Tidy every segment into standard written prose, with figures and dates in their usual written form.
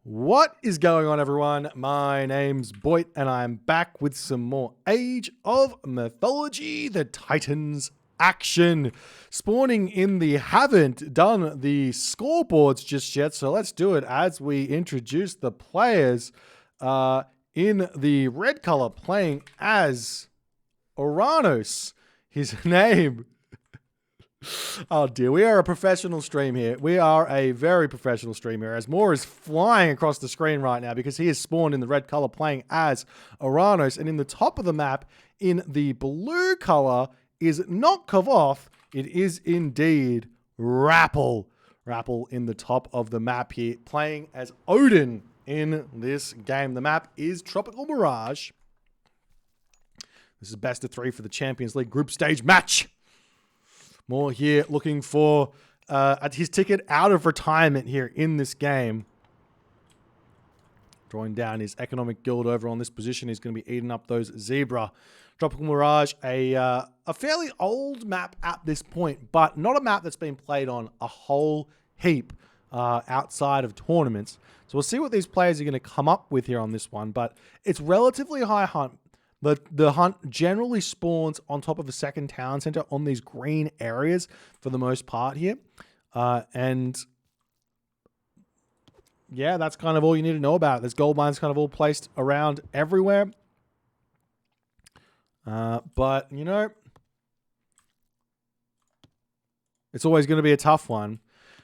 What is going on, everyone? My name's Boit, and I'm back with some more Age of Mythology, the Titans action. Spawning in the haven't done the scoreboards just yet, so let's do it as we introduce the players in the red color playing as Oranos. His name... Oh dear, we are a professional stream here. We are a very professional stream here, as Moore is flying across the screen right now because he is spawned in the red color playing as Oranos, and in the top of the map in the blue color is not Kavoth, it is indeed Rapl. Rapl in the top of the map here playing as Odin in this game. The map is Tropical Mirage. This is best of 3 for the Champions League group stage match. Moore here looking for his ticket out of retirement here in this game. Drawing down his economic guild over on this position. He's going to be eating up those zebra. Tropical Mirage, a fairly old map at this point, but not a map that's been played on a whole heap outside of tournaments. So we'll see what these players are going to come up with here on this one, but it's relatively high hunt. The hunt generally spawns on top of a second town center on these green areas for the most part here. And yeah, that's kind of all you need to know about it. There's gold mines kind of all placed around everywhere. But, you know, it's always going to be a tough one.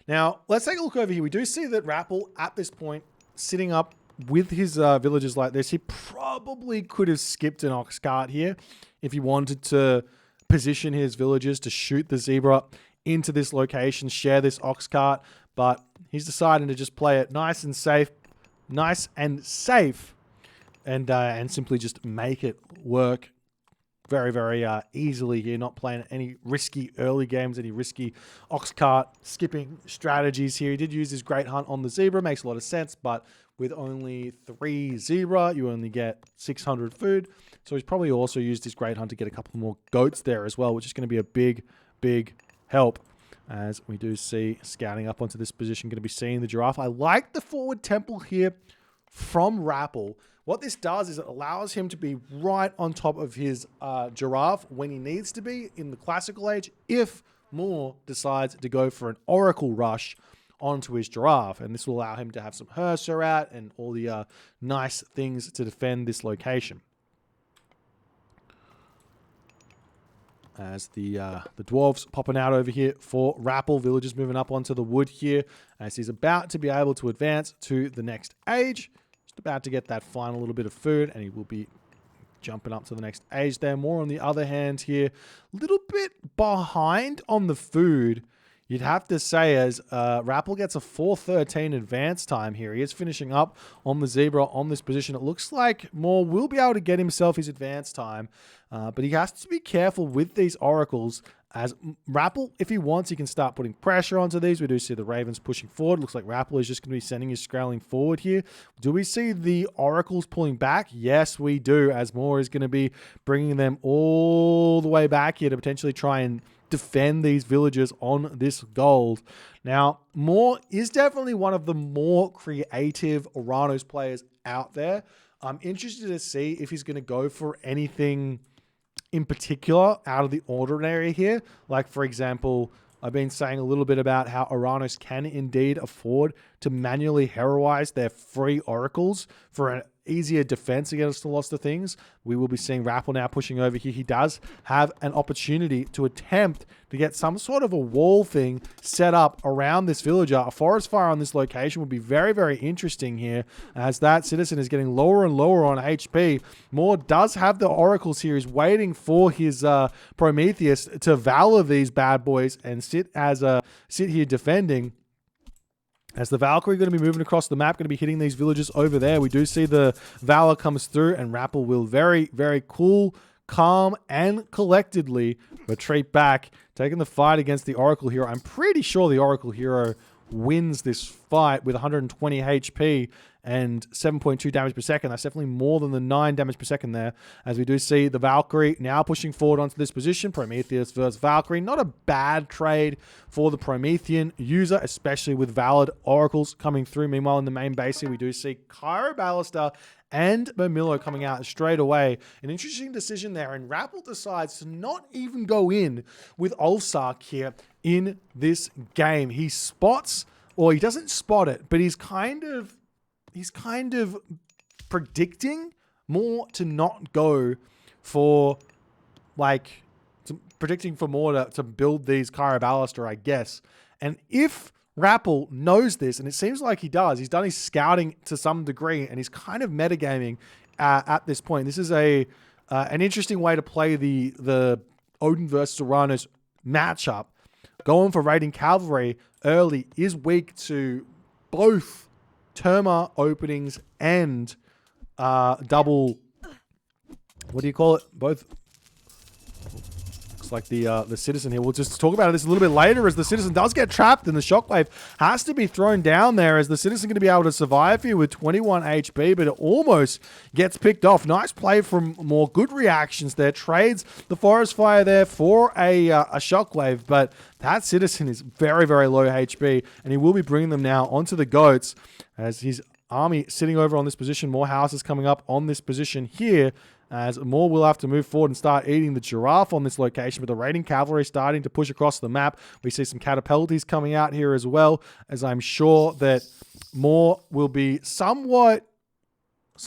Now, let's take a look over here. We do see that Rapl at this point sitting up with his villagers like this. He probably could have skipped an ox cart here if he wanted to position his villagers to shoot the zebra into this location, share this ox cart, but he's deciding to just play it nice and safe, and simply just make it work very, very easily here, not playing any risky early games, any risky ox cart skipping strategies here. He did use his great hunt on the zebra, makes a lot of sense, but with only 3 zebra, you only get 600 food. So he's probably also used his great hunt to get a couple more goats there as well, which is going to be a big, big help. As we do see scouting up onto this position, going to be seeing the giraffe. I like the forward temple here from Rapl. What this does is it allows him to be right on top of his giraffe when he needs to be in the classical age, if Moore decides to go for an oracle rush onto his giraffe, and this will allow him to have some Herser out and all the nice things to defend this location. As the dwarves popping out over here for Rapl, villagers moving up onto the wood here as he's about to be able to advance to the next age. Just about to get that final little bit of food, and he will be jumping up to the next age there. More on the other hand here, a little bit behind on the food. You'd have to say, as Rapl gets a 4:13 advance time here. He is finishing up on the zebra on this position. It looks like Moore will be able to get himself his advance time, but he has to be careful with these oracles. As Rapl, if he wants, he can start putting pressure onto these. We do see the Ravens pushing forward. Looks like Rapl is just going to be sending his Scrolling forward here. Do we see the oracles pulling back? Yes, we do, as Moore is going to be bringing them all the way back here to potentially try and defend these villagers on this gold. Now, Moore is definitely one of the more creative Oranos players out there. I'm interested to see if he's going to go for anything in particular out of the ordinary here. Like, for example, I've been saying a little bit about how Oranos can indeed afford to manually heroize their free oracles for an easier defense against a lot of things. We will be seeing Rapl now pushing over here. He does have an opportunity to attempt to get some sort of a wall thing set up around this villager. A forest fire on this location would be very, very interesting here, as that citizen is getting lower and lower on HP. Moore does have the oracles here. He's waiting for his Prometheus to valor these bad boys and sit here defending. As the Valkyrie going to be moving across the map, going to be hitting these villages over there. We do see the Valor comes through, and Rapl will very, very cool, calm, and collectedly retreat back, taking the fight against the Oracle Hero. I'm pretty sure the Oracle Hero wins this fight with 120 HP, and 7.2 damage per second. That's definitely more than the 9 damage per second there, as we do see the Valkyrie now pushing forward onto this position. Prometheus versus Valkyrie. Not a bad trade for the Promethean user, especially with valid oracles coming through. Meanwhile, in the main base here, we do see Ballista and Momillo coming out straight away. An interesting decision there, and Rapl decides to not even go in with Ulfsark here in this game. He spots, or he doesn't spot it, but he's kind of predicting more to not go for, like, predicting for more to build these Ballista, I guess. And if Rapl knows this, and it seems like he does, he's done his scouting to some degree, and he's kind of metagaming at this point. This is an interesting way to play the Odin versus Oranos matchup. Going for raiding cavalry early is weak to both Terma openings and double, what do you call it? Both. Looks like the citizen here. We'll just talk about this a little bit later, as the citizen does get trapped, and the shockwave has to be thrown down there, as the citizen going to be able to survive here with 21 HP, but it almost gets picked off. Nice play from more. Good reactions there. Trades the forest fire there for a shockwave, but that citizen is very, very low HP, and he will be bringing them now onto the goats, as his army sitting over on this position. More houses coming up on this position here, as more will have to move forward and start eating the giraffe on this location. But the raiding cavalry starting to push across the map. We see some catapulties coming out here as well, as I'm sure that more will be somewhat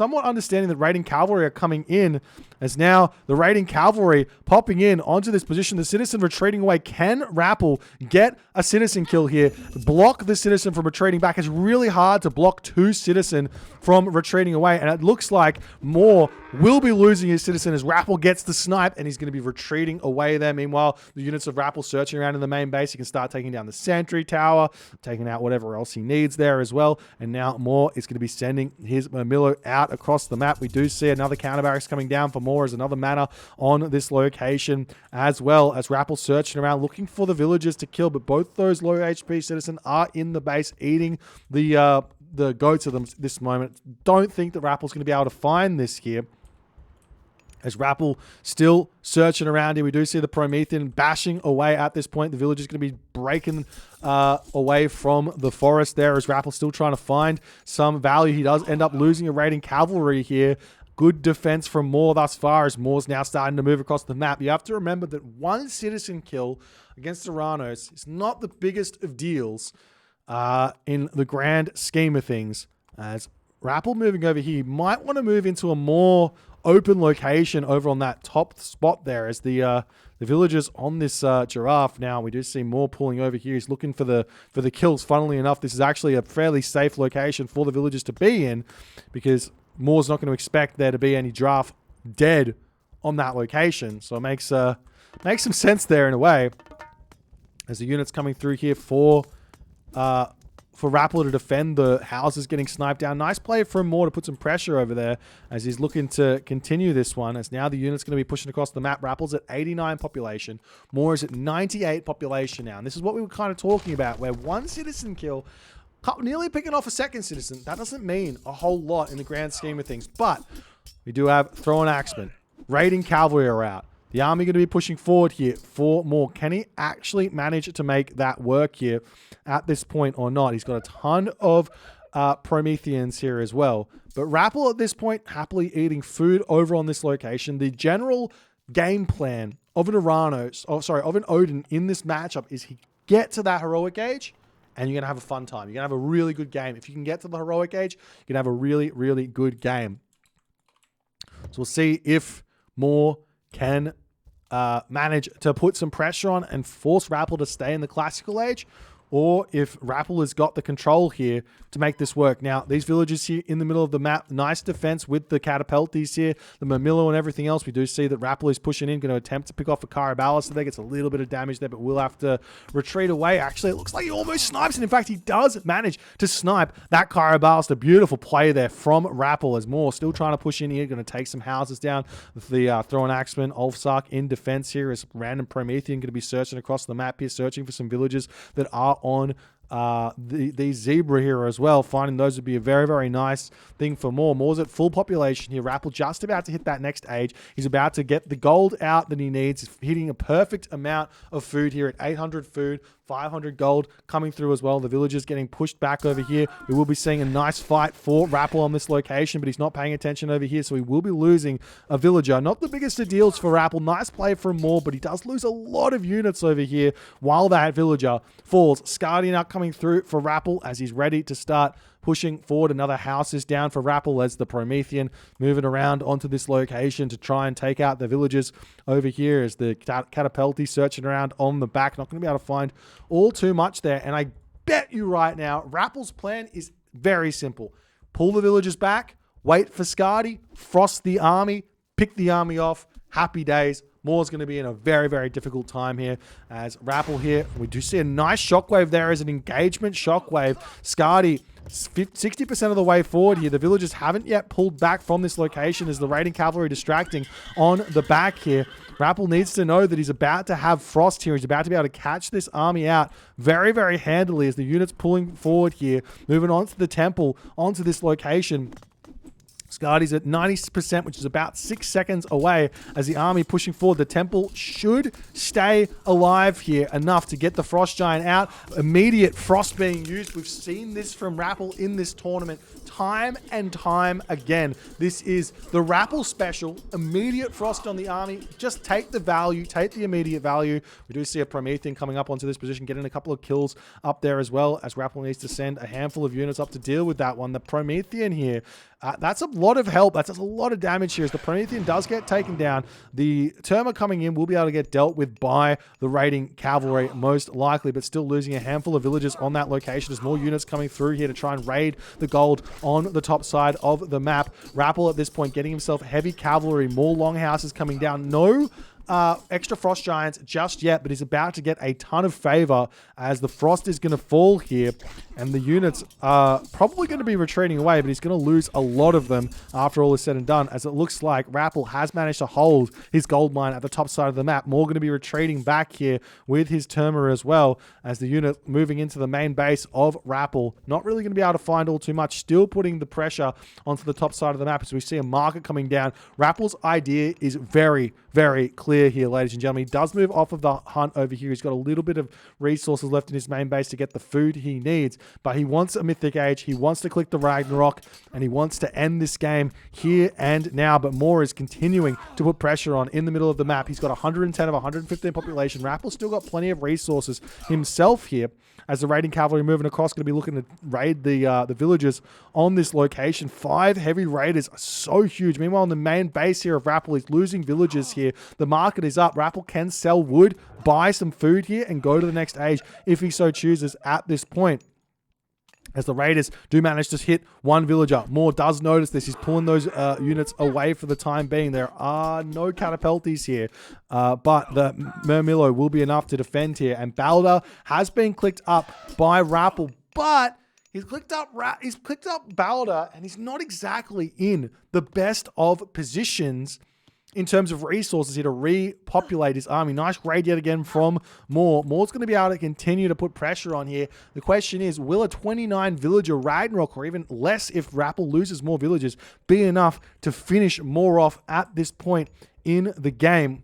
understanding that raiding cavalry are coming in, as now the raiding cavalry popping in onto this position. The citizen retreating away. Can Rapl get a citizen kill here? Block the citizen from retreating back. It's really hard to block two citizen from retreating away, and it looks like Moore will be losing his citizen as Rapl gets the snipe, and he's going to be retreating away there. Meanwhile, the units of Rapl searching around in the main base. He can start taking down the sentry tower, taking out whatever else he needs there as well. And now Moore is going to be sending his Momillo out across the map. We do see another counter barracks coming down for Moore, as another mana on this location, as well as Rapl searching around looking for the villagers to kill. But both those low HP citizens are in the base eating the goats of them this moment. Don't think that Rappel's going to be able to find this here, as Rapl still searching around here. We do see the Promethean bashing away at this point. The village is going to be breaking away from the forest there, as Rapl still trying to find some value. He does end up losing a raiding cavalry here. Good defense from Moore thus far, as Moore's now starting to move across the map. You have to remember that one citizen kill against Oranos is not the biggest of deals in the grand scheme of things. As Rapl moving over here, might want to move into a more open location over on that top spot there, as the villagers on this giraffe. Now we do see Moore pulling over here. He's looking for the kills. Funnily enough, this is actually a fairly safe location for the villagers to be in, because Moore's not going to expect there to be any giraffe dead on that location. So it makes some sense there in a way, as the units coming through here for Rapl to defend the houses getting sniped down. Nice play from Moore to put some pressure over there, as he's looking to continue this one, as now the unit's going to be pushing across the map. Rappel's at 89 population. Moore is at 98 population now. And this is what we were kind of talking about, where one citizen kill, nearly picking off a second citizen, that doesn't mean a whole lot in the grand scheme of things. But we do have throwing axemen. Raiding cavalry are out. The army going to be pushing forward here for Moore. Can he actually manage to make that work here at this point or not? He's got a ton of Prometheans here as well. But Rapl at this point happily eating food over on this location. The general game plan of an Odin in this matchup is he get to that heroic age, and you're going to have a fun time. You're going to have a really good game. If you can get to the heroic age, you're going to have a really, really good game. So we'll see if Moore can manage to put some pressure on and force Rapl to stay in the classical age, or if Rapl has got the control here to make this work. Now, these villagers here in the middle of the map, nice defense with the catapulties here, the Momillo and everything else. We do see that Rapl is pushing in, going to attempt to pick off a Ballista there. Gets a little bit of damage there, but will have to retreat away. Actually, it looks like he almost snipes, and in fact, he does manage to snipe that Ballista. Beautiful play there from Rapl, as Moore still trying to push in here, going to take some houses down with the throwing axeman. Ulfsark in defense here, as random Promethean going to be searching across the map here, searching for some villages that are on the zebra here as well. Finding those would be a very, very nice thing for Moore. Moore's at full population here. Rapl just about to hit that next age. He's about to get the gold out that he needs. He's hitting a perfect amount of food here at 800 food, 500 gold coming through as well. The villagers getting pushed back over here. We will be seeing a nice fight for Rapl on this location, but he's not paying attention over here, so he will be losing a villager. Not the biggest of deals for Rapl. Nice play from Moore, but he does lose a lot of units over here while that villager falls. Scardian out coming through for Rapl as he's ready to start pushing forward. Another house is down for Rapl as the Promethean moving around onto this location to try and take out the villagers over here as the Catapulti searching around on the back. Not going to be able to find all too much there. And I bet you right now, Rappel's plan is very simple. Pull the villagers back, wait for Scardy, frost the army, pick the army off. Happy days. Moore's going to be in a very, very difficult time here as Rapl here. We do see a nice shockwave there as an engagement shockwave. Scardy 60% of the way forward here. The villagers haven't yet pulled back from this location as the raiding cavalry distracting on the back here. Rapl needs to know that he's about to have frost here. He's about to be able to catch this army out very, very handily as the units pulling forward here. Moving on to the temple, onto this location. Scardy's at 90%, which is about 6 seconds away as the army pushing forward. The temple should stay alive here enough to get the frost giant out. Immediate frost being used. We've seen this from Rapl in this tournament time and time again. This is the Rapl special. Immediate frost on the army. Just take the value. Take the immediate value. We do see a Promethean coming up onto this position, getting a couple of kills up there as well as Rapl needs to send a handful of units up to deal with that one. The Promethean here. That's a lot of help. That's a lot of damage here as the Promethean does get taken down. The Terma coming in will be able to get dealt with by the raiding cavalry most likely, but still losing a handful of villagers on that location. There's more units coming through here to try and raid the gold on the top side of the map. Rapl at this point getting himself heavy cavalry, more longhouses coming down. No extra frost giants just yet, but he's about to get a ton of favor as the frost is going to fall here and the units are probably going to be retreating away, but he's going to lose a lot of them after all is said and done, as it looks like Rapl has managed to hold his gold mine at the top side of the map. More going to be retreating back here with his Terma as well as the unit moving into the main base of Rapl. Not really going to be able to find all too much, still putting the pressure onto the top side of the map as we see a market coming down. Rappel's idea is very, very clear here, ladies and gentlemen. He does move off of the hunt over here. He's got a little bit of resources left in his main base to get the food he needs, but he wants a mythic age. He wants to click the Ragnarok and he wants to end this game here and now, but Moore is continuing to put pressure on in the middle of the map. He's got 110 of 115 population. Rappel's still got plenty of resources himself here as the raiding cavalry moving across, going to be looking to raid the villagers on this location. 5 heavy raiders are so huge. Meanwhile, in the main base here of Rapl, he's losing villagers here. The market is up. Rapl can sell wood, buy some food here, and go to the next age if he so chooses at this point. As the raiders do manage to hit one villager. Moore does notice this. He's pulling those units away for the time being. There are no catapultis here, but the Murmillo will be enough to defend here. And Balder has been clicked up by Rapl, but he's clicked up Balder, and he's not exactly in the best of positions in terms of resources here to repopulate his army. Nice raid yet again from Moore. Moore's going to be able to continue to put pressure on here. The question is, will a 29 villager Ragnarok, or even less if Rapl loses more villagers, be enough to finish Moore off at this point in the game?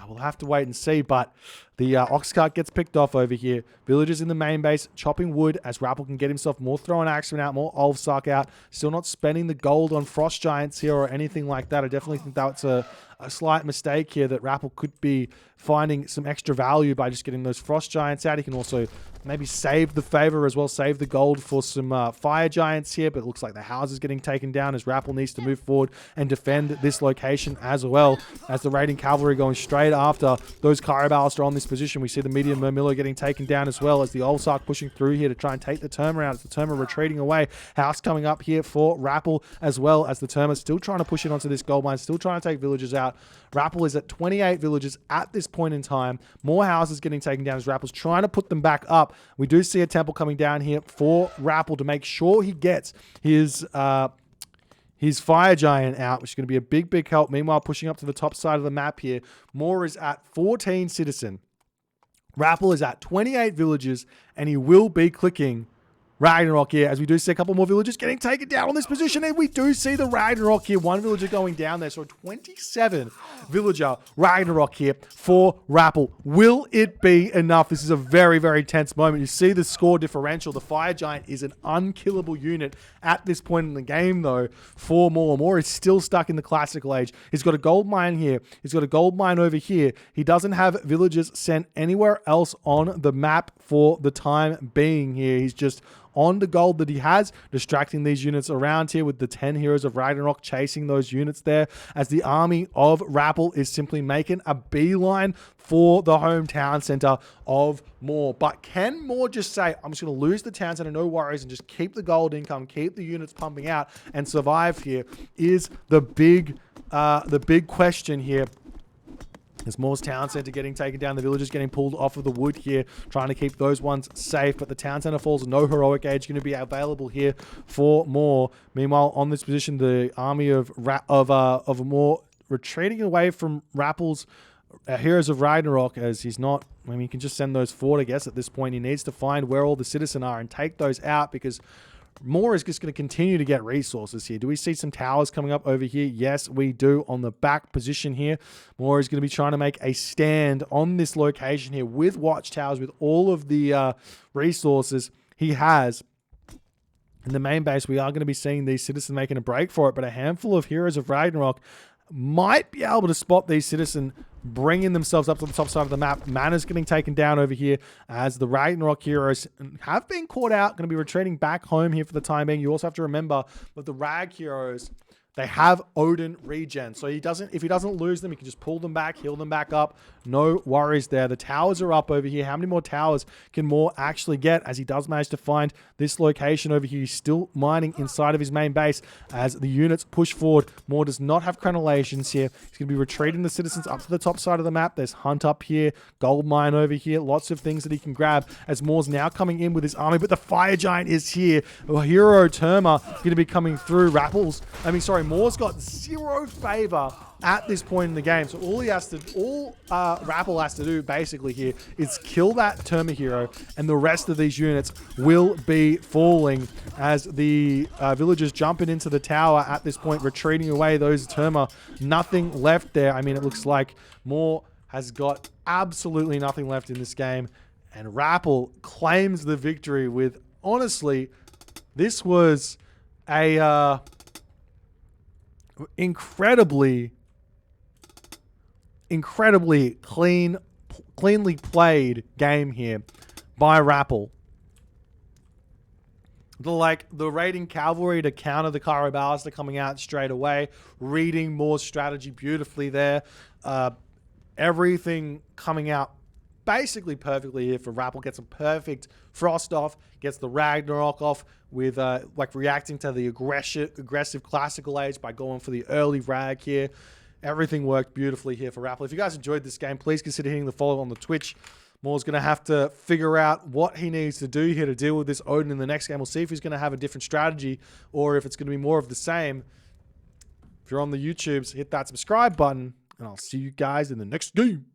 We'll have to wait and see, but the ox cart gets picked off over here. Villagers in the main base chopping wood as Rapl can get himself more throwing axemen out, more Ulfsark out. Still not spending the gold on frost giants here or anything like that. I definitely think that's a slight mistake here, that Rapl could be finding some extra value by just getting those frost giants out. He can also maybe save the favor as well, save the gold for some fire giants here, but it looks like the house is getting taken down as Rapl needs to move forward and defend this location as well, as the raiding cavalry going straight after those Kyribalster on this position. We see the median Murmillo getting taken down as well as the Ulfsark pushing through here to try and take the Terma out. As the Terma retreating away. House coming up here for Rapl as well as the Terma still trying to push it onto this gold mine, still trying to take villagers out. Rapl is at 28 villagers at this point in time. More houses getting taken down as Rappel's trying to put them back up. We do see a temple coming down here for Rapl to make sure he gets his fire giant out, which is going to be a big, big help. Meanwhile, pushing up to the top side of the map here, Moore is at 14 citizen. Rapl is at 28 villages, and he will be clicking Ragnarok here, as we do see a couple more villagers getting taken down on this position, and we do see the Ragnarok here. One villager going down there, so 27 villager Ragnarok here for Rapl. Will it be enough? This is a very, very tense moment. You see the score differential. The Fire Giant is an unkillable unit at this point in the game, though, for Moore. Moore is still stuck in the classical age. He's got a gold mine here. He's got a gold mine over here. He doesn't have villagers sent anywhere else on the map for the time being here. He's just on the gold that he has, distracting these units around here with the 10 heroes of Ragnarok chasing those units there, as the army of Rapl is simply making a beeline for the hometown center of Moore. But can Moore just say, I'm just going to lose the town center, no worries, and just keep the gold income, keep the units pumping out, and survive here, is the big question here. There's Moore's town center getting taken down. The villagers getting pulled off of the wood here, trying to keep those ones safe. But the town center falls. No heroic age going to be available here for Moore. Meanwhile, on this position, the army of Moore retreating away from Rapl's Heroes of Ragnarok, as he's not. I mean, he can just send those forward, I guess, at this point. He needs to find where all the citizens are and take those out, because Moore is just going to continue to get resources here. Do we see some towers coming up over here? Yes, we do on the back position here. Moore is going to be trying to make a stand on this location here with watchtowers, with all of the resources he has. In the main base, we are going to be seeing these citizens making a break for it, but a handful of Heroes of Ragnarok might be able to spot these citizens bringing themselves up to the top side of the map. Mana's getting taken down over here, as the Ragnarok heroes have been caught out, going to be retreating back home here for the time being. You also have to remember that the Rag heroes, they have Odin regen, so if he doesn't lose them, he can just pull them back, heal them back up. No worries there. The towers are up over here. How many more towers can Moore actually get, as he does manage to find this location over here? He's still mining inside of his main base as the units push forward. Moore does not have crenellations here. He's going to be retreating the citizens up to the top side of the map. There's Hunt up here, gold mine over here, lots of things that he can grab, as Moore's now coming in with his army, but the Fire Giant is here. Hero Terma going to be coming through. Moore's got zero favor at this point in the game, so all Rapl has to do basically here is kill that Terma hero, and the rest of these units will be falling as the villagers jumping into the tower at this point, retreating away those Terma. Nothing left there. I mean, it looks like Moore has got absolutely nothing left in this game, and Rapl claims the victory with, honestly, this was a incredibly cleanly played game here by Rapl. The raiding cavalry to counter the Cairo Ballista coming out straight away, reading Moore's strategy beautifully there. Everything coming out basically perfectly here for Rapl. Gets a perfect frost off, gets the Ragnarok off with reacting to the aggressive classical age by going for the early Rag here. Everything worked beautifully here for Rapl. If you guys enjoyed this game, please consider hitting the follow on the Twitch. Moore's going to have to figure out what he needs to do here to deal with this Odin in the next game. We'll see if he's going to have a different strategy or if it's going to be more of the same. If you're on the YouTubes, hit that subscribe button, and I'll see you guys in the next game.